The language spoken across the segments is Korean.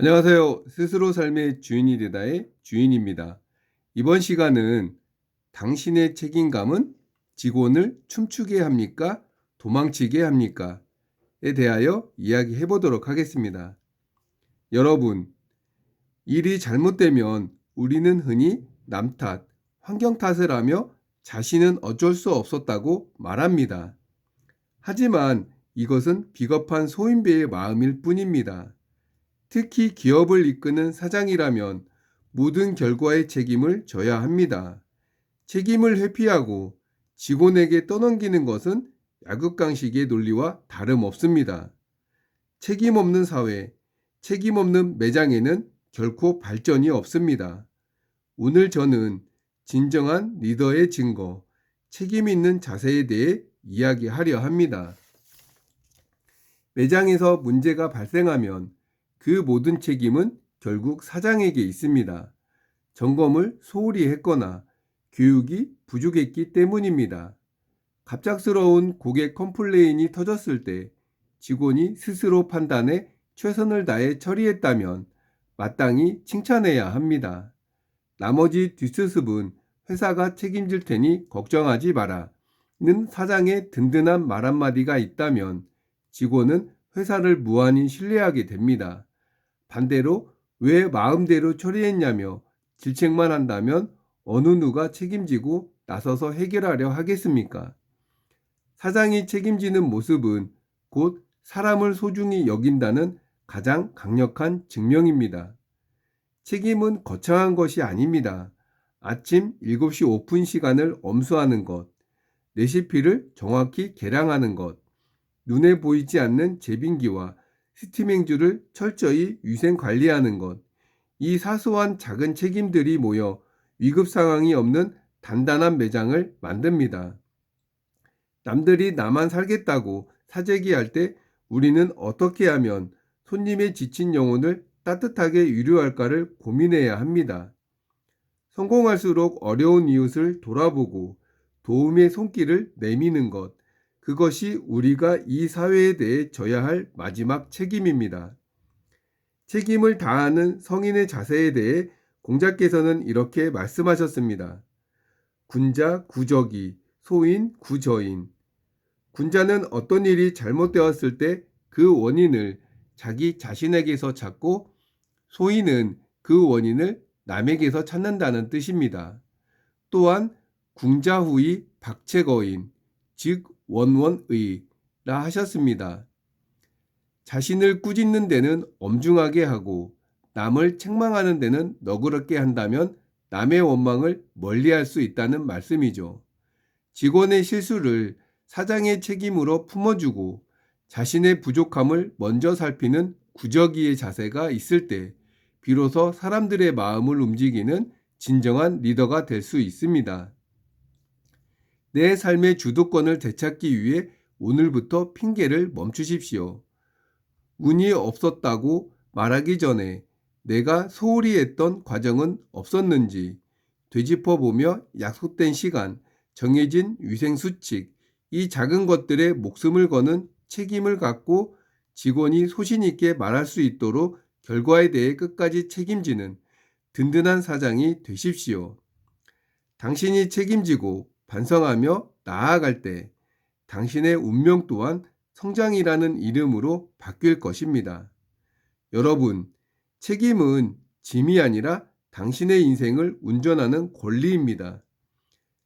안녕하세요. 스스로 삶의 주인이 되다의 주인입니다. 이번 시간은 당신의 책임감은 직원을 춤추게 합니까? 도망치게 합니까? 에 대하여 이야기해 보도록 하겠습니다. 여러분, 일이 잘못되면 우리는 흔히 남 탓, 환경 탓을 하며 자신은 어쩔 수 없었다고 말합니다. 하지만 이것은 비겁한 소인배의 마음일 뿐입니다. 특히 기업을 이끄는 사장이라면 모든 결과의 책임을 져야 합니다. 책임을 회피하고 직원에게 떠넘기는 것은 약육강식의 논리와 다름없습니다. 책임 없는 사회, 책임 없는 매장에는 결코 발전이 없습니다. 오늘 저는 진정한 리더의 증거, 책임 있는 자세에 대해 이야기하려 합니다. 매장에서 문제가 발생하면 그 모든 책임은 결국 사장에게 있습니다. 점검을 소홀히 했거나 교육이 부족했기 때문입니다. 갑작스러운 고객 컴플레인이 터졌을 때 직원이 스스로 판단해 최선을 다해 처리했다면 마땅히 칭찬해야 합니다. 나머지 뒷수습은 회사가 책임질 테니 걱정하지 마라. 는 사장의 든든한 말 한마디가 있다면 직원은 회사를 무한히 신뢰하게 됩니다. 반대로 왜 마음대로 처리했냐며 질책만 한다면 어느 누가 책임지고 나서서 해결하려 하겠습니까? 사장이 책임지는 모습은 곧 사람을 소중히 여긴다는 가장 강력한 증명입니다. 책임은 거창한 것이 아닙니다. 아침 7시 오픈 시간을 엄수하는 것, 레시피를 정확히 계량하는 것, 눈에 보이지 않는 제빙기와 스팀행주를 철저히 위생 관리하는 것, 이 사소한 작은 책임들이 모여 위급 상황이 없는 단단한 매장을 만듭니다. 남들이 나만 살겠다고 사재기할 때 우리는 어떻게 하면 손님의 지친 영혼을 따뜻하게 위로할까를 고민해야 합니다. 성공할수록 어려운 이웃을 돌아보고 도움의 손길을 내미는 것, 그것이 우리가 이 사회에 대해 져야 할 마지막 책임입니다. 책임을 다하는 성인의 자세에 대해 공자께서는 이렇게 말씀하셨습니다. 군자 구적이, 소인 구저인. 군자는 어떤 일이 잘못되었을 때 그 원인을 자기 자신에게서 찾고 소인은 그 원인을 남에게서 찾는다는 뜻입니다. 또한 궁자후이 박채거인, 즉 원원의라 하셨습니다. 자신을 꾸짖는 데는 엄중하게 하고 남을 책망하는 데는 너그럽게 한다면 남의 원망을 멀리할 수 있다는 말씀이죠. 직원의 실수를 사장의 책임으로 품어주고 자신의 부족함을 먼저 살피는 구적이의 자세가 있을 때 비로소 사람들의 마음을 움직이는 진정한 리더가 될 수 있습니다. 내 삶의 주도권을 되찾기 위해 오늘부터 핑계를 멈추십시오. 운이 없었다고 말하기 전에 내가 소홀히 했던 과정은 없었는지 되짚어보며 약속된 시간, 정해진 위생수칙, 이 작은 것들에 목숨을 거는 책임을 갖고 직원이 소신 있게 말할 수 있도록 결과에 대해 끝까지 책임지는 든든한 사장이 되십시오. 당신이 책임지고 반성하며 나아갈 때 당신의 운명 또한 성장이라는 이름으로 바뀔 것입니다. 여러분, 책임은 짐이 아니라 당신의 인생을 운전하는 권리입니다.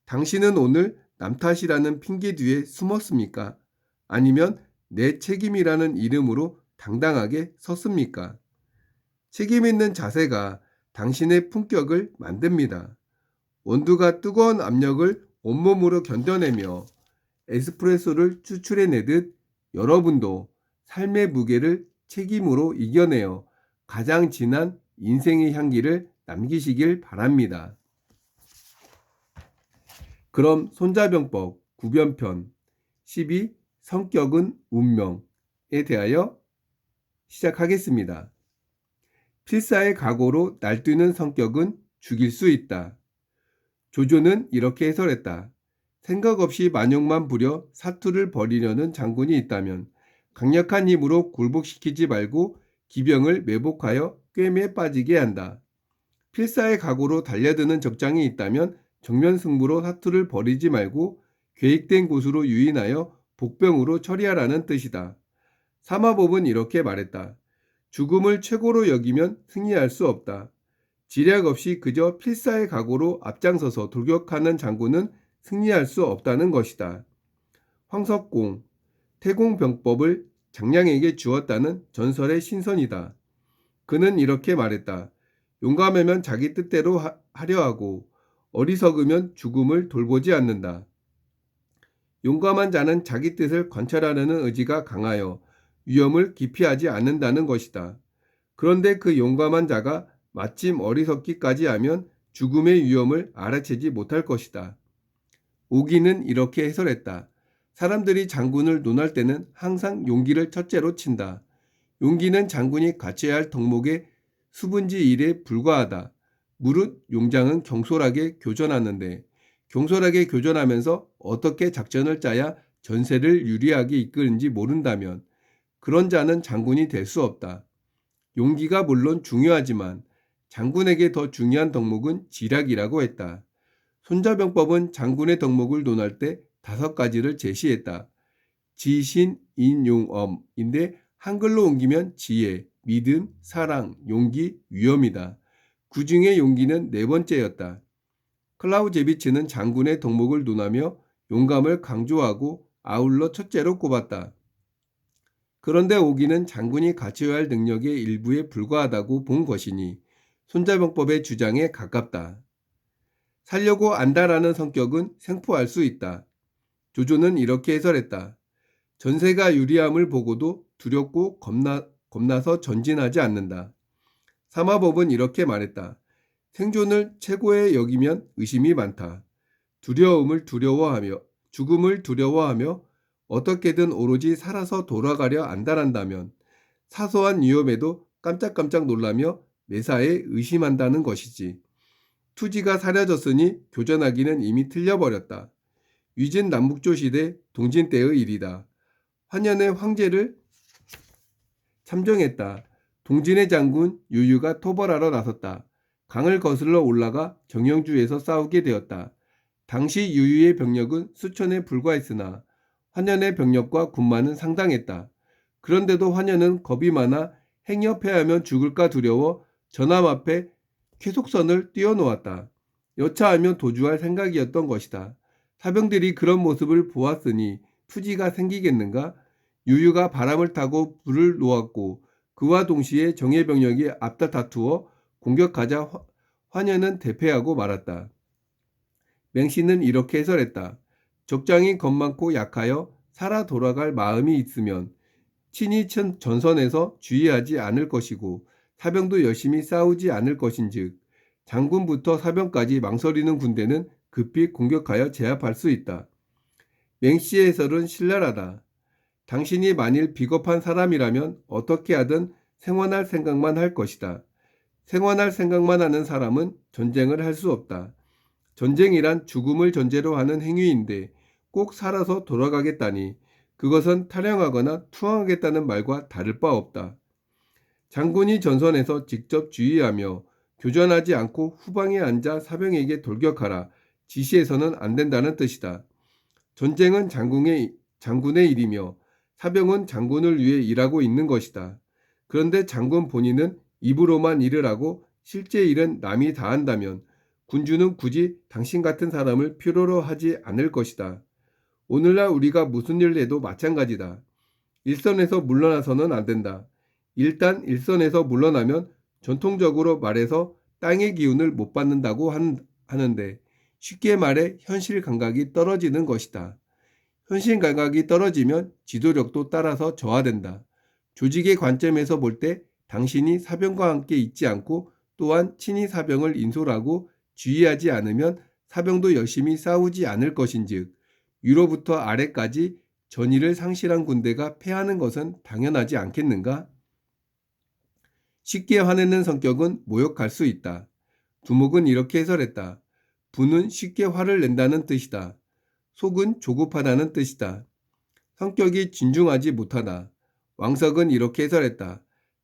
당신은 오늘 남 탓이라는 핑계 뒤에 숨었습니까? 아니면 내 책임이라는 이름으로 당당하게 섰습니까? 책임 있는 자세가 당신의 품격을 만듭니다. 원두가 뜨거운 압력을 온몸으로 견뎌내며 에스프레소를 추출해내듯 여러분도 삶의 무게를 책임으로 이겨내어 가장 진한 인생의 향기를 남기시길 바랍니다. 그럼 손자병법 구변편 12 성격은 운명에 대하여 시작하겠습니다. 필사의 각오로 날뛰는 성격은 죽일 수 있다. 조조는 이렇게 해설했다. 생각 없이 만용만 부려 사투를 벌이려는 장군이 있다면 강력한 힘으로 굴복시키지 말고 기병을 매복하여 꿰매에 빠지게 한다. 필사의 각오로 달려드는 적장이 있다면 정면 승부로 사투를 벌이지 말고 계획된 곳으로 유인하여 복병으로 처리하라는 뜻이다. 사마법은 이렇게 말했다. 죽음을 최고로 여기면 승리할 수 없다. 지략 없이 그저 필사의 각오로 앞장서서 돌격하는 장군은 승리할 수 없다는 것이다. 황석공, 태공병법을 장량에게 주었다는 전설의 신선이다. 그는 이렇게 말했다. 용감하면 자기 뜻대로 하려 하고 어리석으면 죽음을 돌보지 않는다. 용감한 자는 자기 뜻을 관철하려는 의지가 강하여 위험을 기피하지 않는다는 것이다. 그런데 그 용감한 자가 마침 어리석기까지 하면 죽음의 위험을 알아채지 못할 것이다. 오기는 이렇게 해설했다. 사람들이 장군을 논할 때는 항상 용기를 첫째로 친다. 용기는 장군이 갖춰야 할 덕목의 수분지 일에 불과하다. 무릇 용장은 경솔하게 교전하는데 경솔하게 교전하면서 어떻게 작전을 짜야 전세를 유리하게 이끄는지 모른다면 그런 자는 장군이 될 수 없다. 용기가 물론 중요하지만 장군에게 더 중요한 덕목은 지략이라고 했다. 손자병법은 장군의 덕목을 논할 때 5가지를 제시했다. 지신, 인, 용, 엄인데 한글로 옮기면 지혜, 믿음, 사랑, 용기, 위엄이다. 그 중에 용기는 4번째였다. 클라우제비츠는 장군의 덕목을 논하며 용감을 강조하고 아울러 첫째로 꼽았다. 그런데 오기는 장군이 갖춰야 할 능력의 일부에 불과하다고 본 것이니 손자병법의 주장에 가깝다. 살려고 안다라는 성격은 생포할 수 있다. 조조는 이렇게 해설했다. 전세가 유리함을 보고도 두렵고 겁나서 전진하지 않는다. 사마법은 이렇게 말했다. 생존을 최고에 여기면 의심이 많다. 두려움을 두려워하며 죽음을 두려워하며 어떻게든 오로지 살아서 돌아가려 안달한다면 사소한 위험에도 깜짝깜짝 놀라며 매사에 의심한다는 것이지. 투지가 사려졌으니 교전하기는 이미 틀려버렸다. 위진 남북조 시대 동진 때의 일이다. 환년의 황제를 참정했다. 동진의 장군 유유가 토벌하러 나섰다. 강을 거슬러 올라가 정영주에서 싸우게 되었다. 당시 유유의 병력은 수천에 불과했으나 환년의 병력과 군마는 상당했다. 그런데도 환년은 겁이 많아 행여패하면 죽을까 두려워 전함 앞에 쾌속선을 띄워놓았다. 여차하면 도주할 생각이었던 것이다. 사병들이 그런 모습을 보았으니 투지가 생기겠는가? 유유가 바람을 타고 불을 놓았고 그와 동시에 정예 병력이 앞다 다투어 공격하자 환연은 대패하고 말았다. 맹씨는 이렇게 해설했다. 적장이 겁많고 약하여 살아 돌아갈 마음이 있으면 친히 전선에서 주의하지 않을 것이고 사병도 열심히 싸우지 않을 것인즉 장군부터 사병까지 망설이는 군대는 급히 공격하여 제압할 수 있다. 맹씨의 해설은 신랄하다. 당신이 만일 비겁한 사람이라면 어떻게 하든 생還할 생각만 할 것이다. 생還할 생각만 하는 사람은 전쟁을 할 수 없다. 전쟁이란 죽음을 전제로 하는 행위인데 꼭 살아서 돌아가겠다니 그것은 탈영하거나 투항하겠다는 말과 다를 바 없다. 장군이 전선에서 직접 주의하며 교전하지 않고 후방에 앉아 사병에게 돌격하라 지시해서는 안 된다는 뜻이다. 전쟁은 장군의 일이며 사병은 장군을 위해 일하고 있는 것이다. 그런데 장군 본인은 입으로만 일을 하고 실제 일은 남이 다 한다면 군주는 굳이 당신 같은 사람을 필요로 하지 않을 것이다. 오늘날 우리가 무슨 일을 해도 마찬가지다. 일선에서 물러나서는 안 된다. 일단 일선에서 물러나면 전통적으로 말해서 땅의 기운을 못 받는다고 하는데 쉽게 말해 현실 감각이 떨어지는 것이다. 현실 감각이 떨어지면 지도력도 따라서 저하된다. 조직의 관점에서 볼 때 당신이 사병과 함께 있지 않고 또한 친히 사병을 인솔하고 주의하지 않으면 사병도 열심히 싸우지 않을 것인즉 위로부터 아래까지 전의를 상실한 군대가 패하는 것은 당연하지 않겠는가? 쉽게 화내는 성격은 모욕할 수 있다. 두목은 이렇게 해설했다. 분은 쉽게 화를 낸다는 뜻이다. 속은 조급하다는 뜻이다. 성격이 진중하지 못하다. 왕석은 이렇게 해설했다.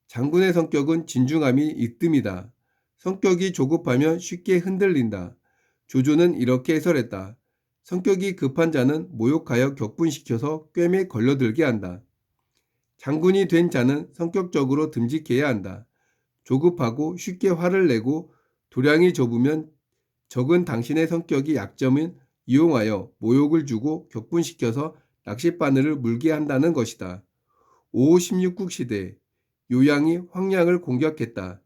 장군의 성격은 진중함이 있듬이다. 성격이 조급하면 쉽게 흔들린다. 조조는 이렇게 해설했다. 성격이 급한 자는 모욕하여 격분시켜서 꿰매 걸려들게 한다. 장군이 된 자는 성격적으로 듬직해야 한다. 조급하고 쉽게 화를 내고 도량이 좁으면 적은 당신의 성격이 약점을 이용하여 모욕을 주고 격분시켜서 낚싯바늘을 물게 한다는 것이다. 5호 16국 시대 요양이 황량을 공격했다.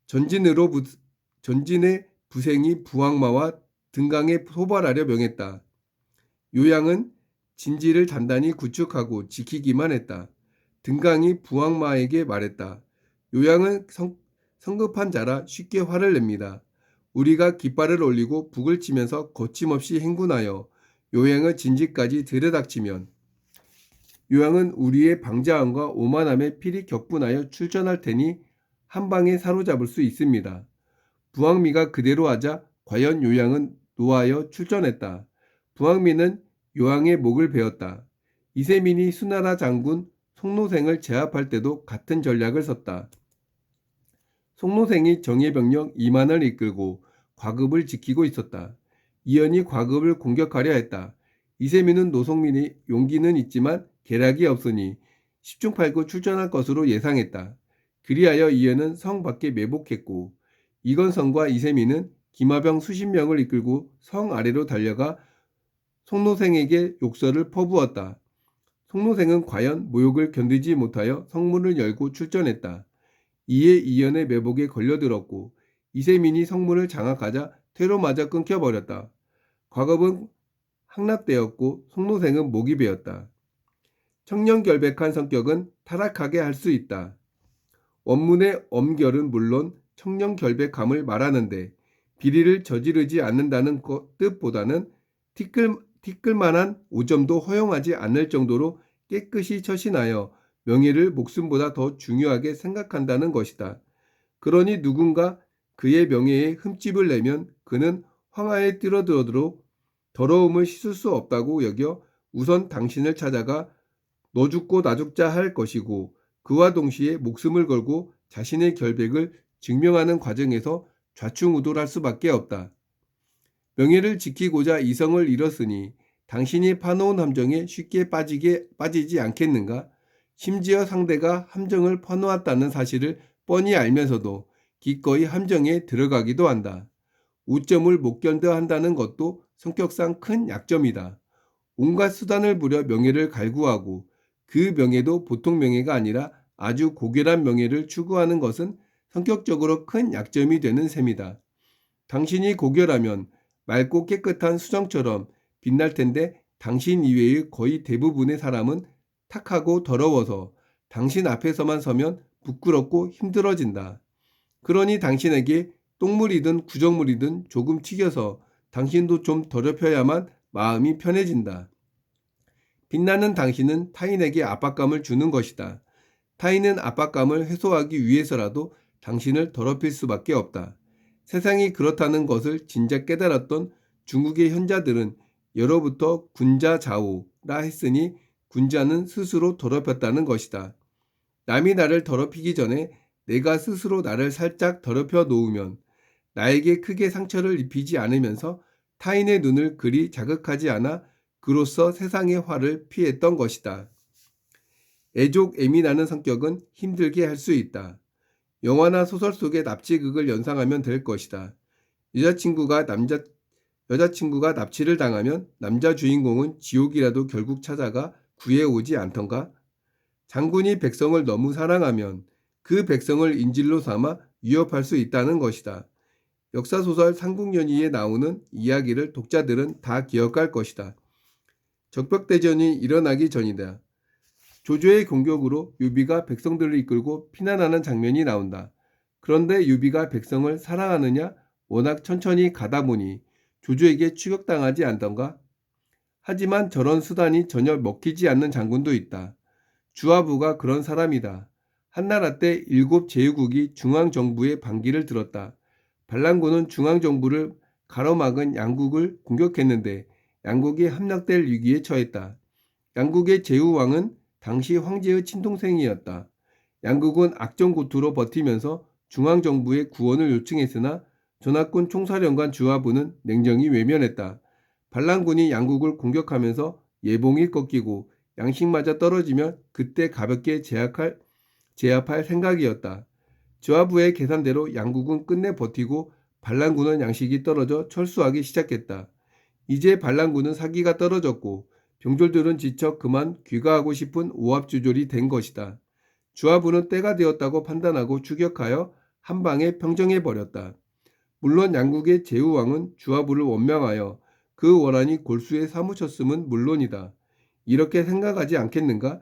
전진의 부생이 부항마와 등강에 소발하려 명했다. 요양은 진지를 단단히 구축하고 지키기만 했다. 등강이 부항마에게 말했다. 요양은 성급한 자라 쉽게 화를 냅니다. 우리가 깃발을 올리고 북을 치면서 거침없이 행군하여 요양의 진지까지 들여닥치면 요양은 우리의 방자함과 오만함에 필히 격분하여 출전할 테니 한 방에 사로잡을 수 있습니다. 부항미가 그대로 하자 과연 요양은 노하여 출전했다. 부항미는 요양의 목을 베었다. 이세민이 수나라 장군 송노생을 제압할 때도 같은 전략을 썼다. 송노생이 정예병력 2만을 이끌고 과급을 지키고 있었다. 이연이 과급을 공격하려 했다. 이세민은 노송민이 용기는 있지만 계략이 없으니 10중 8구 출전할 것으로 예상했다. 그리하여 이연은 성 밖에 매복했고 이건성과 이세민은 기마병 수십 명을 이끌고 성 아래로 달려가 송노생에게 욕설을 퍼부었다. 송노생은 과연 모욕을 견디지 못하여 성문을 열고 출전했다. 이에 이연의 매복에 걸려들었고 이세민이 성문을 장악하자 퇴로 맞아 끊겨버렸다. 과급은 함락되었고 송노생은 목이 베었다. 청렴결백한 성격은 타락하게 할 수 있다. 원문의 엄결은 물론 청렴결백함을 말하는데 비리를 저지르지 않는다는 뜻보다는 티끌만한 오점도 허용하지 않을 정도로 깨끗이 처신하여 명예를 목숨보다 더 중요하게 생각한다는 것이다. 그러니 누군가 그의 명예에 흠집을 내면 그는 황하에 뛰어들어도 더러움을 씻을 수 없다고 여겨 우선 당신을 찾아가 너 죽고 나 죽자 할 것이고 그와 동시에 목숨을 걸고 자신의 결백을 증명하는 과정에서 좌충우돌할 수밖에 없다. 명예를 지키고자 이성을 잃었으니 당신이 파놓은 함정에 쉽게 빠지지 않겠는가? 심지어 상대가 함정을 파놓았다는 사실을 뻔히 알면서도 기꺼이 함정에 들어가기도 한다. 오점을 못 견뎌 한다는 것도 성격상 큰 약점이다. 온갖 수단을 부려 명예를 갈구하고 그 명예도 보통 명예가 아니라 아주 고결한 명예를 추구하는 것은 성격적으로 큰 약점이 되는 셈이다. 당신이 고결하면 맑고 깨끗한 수정처럼 빛날 텐데 당신 이외의 거의 대부분의 사람은 탁하고 더러워서 당신 앞에서만 서면 부끄럽고 힘들어진다. 그러니 당신에게 똥물이든 구정물이든 조금 튀겨서 당신도 좀 더럽혀야만 마음이 편해진다. 빛나는 당신은 타인에게 압박감을 주는 것이다. 타인은 압박감을 해소하기 위해서라도 당신을 더럽힐 수밖에 없다. 세상이 그렇다는 것을 진작 깨달았던 중국의 현자들은 예로부터 군자자오라 했으니 군자는 스스로 더럽혔다는 것이다. 남이 나를 더럽히기 전에 내가 스스로 나를 살짝 더럽혀 놓으면 나에게 크게 상처를 입히지 않으면서 타인의 눈을 그리 자극하지 않아 그로써 세상의 화를 피했던 것이다. 애족애민하는 성격은 힘들게 할 수 있다. 영화나 소설 속의 납치극을 연상하면 될 것이다. 여자친구가 납치를 당하면 남자 주인공은 지옥이라도 결국 찾아가 구해오지 않던가? 장군이 백성을 너무 사랑하면 그 백성을 인질로 삼아 위협할 수 있다는 것이다. 역사소설 삼국연의에 나오는 이야기를 독자들은 다 기억할 것이다. 적벽대전이 일어나기 전이다. 조조의 공격으로 유비가 백성들을 이끌고 피난하는 장면이 나온다. 그런데 유비가 백성을 사랑하느냐? 워낙 천천히 가다 보니 조조에게 추격당하지 않던가? 하지만 저런 수단이 전혀 먹히지 않는 장군도 있다. 주하부가 그런 사람이다. 한나라 때 7 제후국이 중앙정부의 반기를 들었다. 반란군은 중앙정부를 가로막은 양국을 공격했는데 양국이 함락될 위기에 처했다. 양국의 제후왕은 당시 황제의 친동생이었다. 양국은 악전고투로 버티면서 중앙정부의 구원을 요청했으나 전하권 총사령관 주하부는 냉정히 외면했다. 반란군이 양국을 공격하면서 예봉이 꺾이고 양식마저 떨어지면 그때 가볍게 제압할 생각이었다. 주하부의 계산대로 양국은 끝내 버티고 반란군은 양식이 떨어져 철수하기 시작했다. 이제 반란군은 사기가 떨어졌고 병졸들은 지쳐 그만 귀가하고 싶은 오합지졸이 된 것이다. 주하부는 때가 되었다고 판단하고 추격하여 한 방에 평정해버렸다. 물론 양국의 제후왕은 주하부를 원망하여 그 원한이 골수에 사무쳤음은 물론이다. 이렇게 생각하지 않겠는가?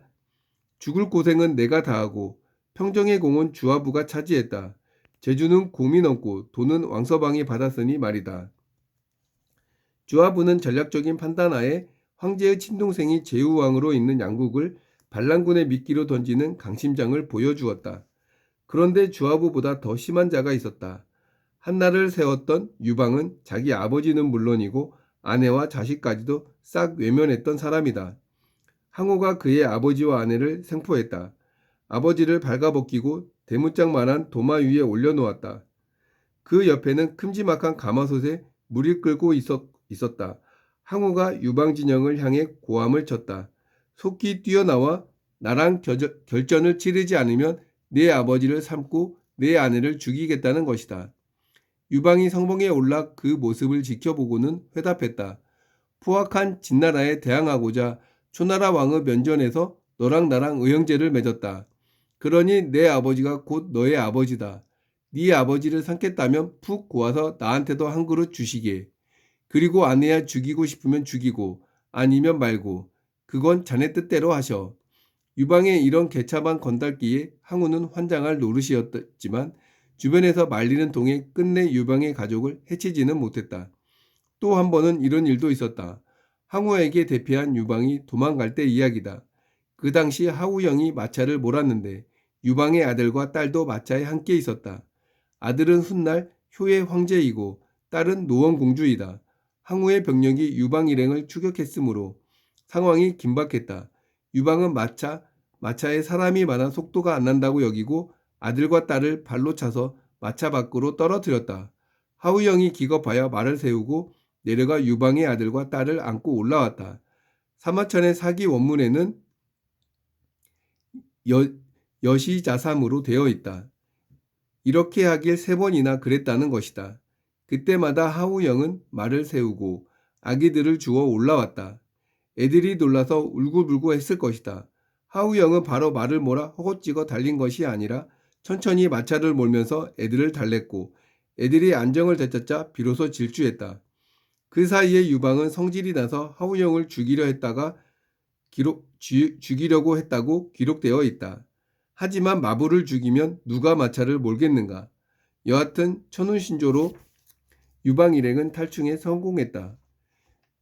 죽을 고생은 내가 다하고 평정의 공은 주하부가 차지했다. 제주는 곰이 넘고 돈은 왕서방이 받았으니 말이다. 주하부는 전략적인 판단하에 황제의 친동생이 제후왕으로 있는 양국을 반란군의 미끼로 던지는 강심장을 보여주었다. 그런데 주하부보다 더 심한 자가 있었다. 한나를 세웠던 유방은 자기 아버지는 물론이고 아내와 자식까지도 싹 외면했던 사람이다. 항우가 그의 아버지와 아내를 생포했다. 아버지를 발가벗기고 대문짝만한 도마 위에 올려놓았다. 그 옆에는 큼지막한 가마솥에 물이 끓고 있었다. 항우가 유방진영을 향해 고함을 쳤다. 속기 뛰어나와 나랑 결전을 치르지 않으면 내 아버지를 삶고 내 아내를 죽이겠다는 것이다. 유방이 성봉에 올라 그 모습을 지켜보고는 회답했다. 포악한 진나라에 대항하고자 초나라 왕의 면전에서 너랑 나랑 의형제를 맺었다. 그러니 내 아버지가 곧 너의 아버지다. 네 아버지를 삼겠다면 푹 고아서 나한테도 한 그릇 주시게. 그리고 아내야 죽이고 싶으면 죽이고 아니면 말고 그건 자네 뜻대로 하셔. 유방의 이런 개차반 건달기에 항우는 환장할 노릇이었지만 주변에서 말리는 동에 끝내 유방의 가족을 해치지는 못했다. 또 한 번은 이런 일도 있었다. 항우에게 대피한 유방이 도망갈 때 이야기다. 그 당시 하우영이 마차를 몰았는데 유방의 아들과 딸도 마차에 함께 있었다. 아들은 훗날 효의 황제이고 딸은 노원공주이다. 항우의 병력이 유방 일행을 추격했으므로 상황이 긴박했다. 유방은 마차에 사람이 많아 속도가 안 난다고 여기고 아들과 딸을 발로 차서 마차 밖으로 떨어뜨렸다. 하우영이 기겁하여 말을 세우고 내려가 유방의 아들과 딸을 안고 올라왔다. 사마천의 사기 원문에는 여시자삼으로 되어 있다. 이렇게 하길 3번이나 그랬다는 것이다. 그때마다 하우영은 말을 세우고 아기들을 주워 올라왔다. 애들이 놀라서 울고불고 했을 것이다. 하우영은 바로 말을 몰아 허겁지겁 달린 것이 아니라 천천히 마차를 몰면서 애들을 달랬고 애들이 안정을 되찾자 비로소 질주했다. 그 사이에 유방은 성질이 나서 하우영을 죽이려고 했다고 기록되어 있다. 하지만 마부를 죽이면 누가 마차를 몰겠는가. 여하튼 천운신조로 유방 일행은 탈충에 성공했다.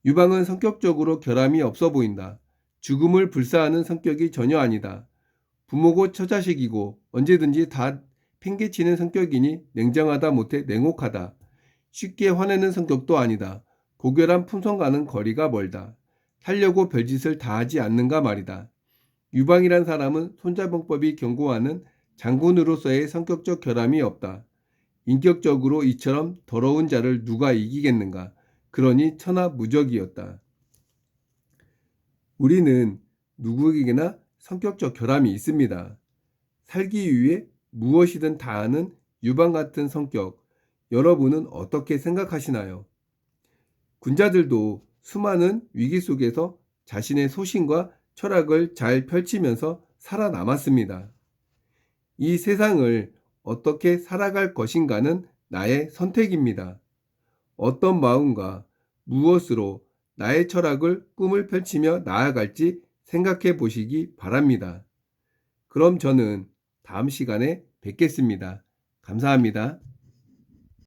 유방은 성격적으로 결함이 없어 보인다. 죽음을 불사하는 성격이 전혀 아니다. 부모고 처자식이고 언제든지 다 팽개치는 성격이니 냉정하다 못해 냉혹하다. 쉽게 화내는 성격도 아니다. 고결한 품성과는 거리가 멀다. 살려고 별짓을 다 하지 않는가 말이다. 유방이란 사람은 손자병법이 경고하는 장군으로서의 성격적 결함이 없다. 인격적으로 이처럼 더러운 자를 누가 이기겠는가. 그러니 천하무적이었다. 우리는 누구에게나 성격적 결함이 있습니다. 살기 위해 무엇이든 다 하는 유방 같은 성격, 여러분은 어떻게 생각하시나요? 군자들도 수많은 위기 속에서 자신의 소신과 철학을 잘 펼치면서 살아남았습니다. 이 세상을 어떻게 살아갈 것인가는 나의 선택입니다. 어떤 마음과 무엇으로 나의 철학을 꿈을 펼치며 나아갈지 생각해 보시기 바랍니다. 그럼 저는 다음 시간에 뵙겠습니다. 감사합니다.